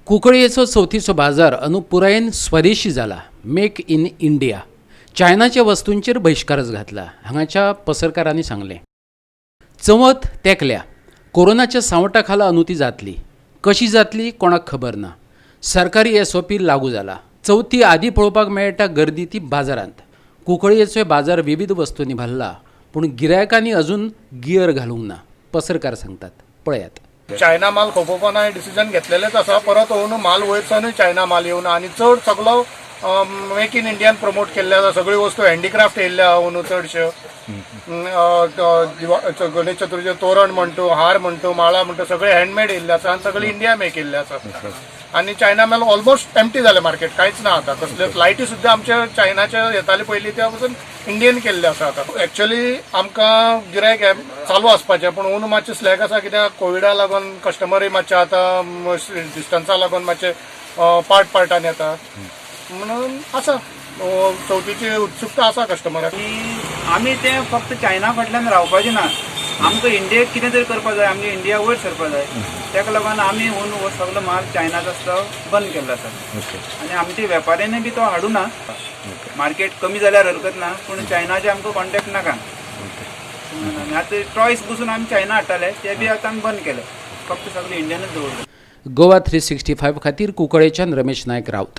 कुंकळयेचो चवथीचो बाजार अंदू पुरायेन स्वदेशी जाला. Make in India. चायनाच्या वस्तूंचेर बहिष्कारच घातला. हांगाच्या पसरकारांनी सांगलें. चवथ तेंकल्या. कोरोनाच्या सावटा खाला अंदू ती जातली. कशी जातली कोणाक खबर ना. सरकारी SOP लागू जाला. चवथी आदी पळोवपाक मेळटा गर्दी ती बाजारांत. कुंकळयेचो बाजार विविध वस्तूंनी भरला, पूण गिरायकांनी अजून गियर घालूंक ना. पसरकार सांगतात. पळयात. चायना माल खोपोवपाना डिसिजन घेतलेलेच आसा. परत होऊन माल वयरसानूय चायना माल येवना आनी चड सगळो मेक इन इंडियान प्रमोट केल्ले आसा. सगळ्यो वस्तू हँडीक्राफ्ट येयल्ले आहा अंदू चडश्यो. गणेश चतुर्थीचे तोरण म्हणटू, हार म्हणटू, माळा म्हणटू सगळे हँडमेड येयल्ले आसा आनी सगळे इंडिया मेक केल्ले आसा. आनी चायना माल ऑलमोस्ट एम्प्टी जालें मार्केट. कांयच ना आतां. कसले फ्लायटी सुद्दां आमच्या चायनाच्या येताले पयलीं त्या पासून इंडियन केल्ले आसा आतां. एक्चुअली आमकां गिरायक चालू आसपाचें, पूण अंदू मातशें स्लॅक आसा. कित्याक कोविडा लागून कस्टमरूय मातशे आतां डिस्टन्सा लागून मातशे पार्टान येता म्हणून आसा. चवथीची उत्सुकता आसा कस्टमराक. आमी ते फक्त चायना फाटल्यान रावपाचें ना. आमकां इंडियेक कितें तरी करपा जाय. आमगे इंडिया वयर सरपा जाय. तेका लागून आमी हो सगळो माल चायनाचो आसता बंद केल्लो आसा. आनी आमच्या वेपाऱ्यांनी बी तो हाडूं ना. मार्केट कमी जाल्यार हरकत ना, पूण चायनाचे आमकां कॉन्टॅक्ट नाका. आतां ट्रॉयस बसून आमी चायना हाडटाले, ते बी आतां आमी बंद केले. फक्त सगळे इंडियनूच दवरले. गोवा 365 खातीर कुंकळयेच्यान रमेश नायक रावत.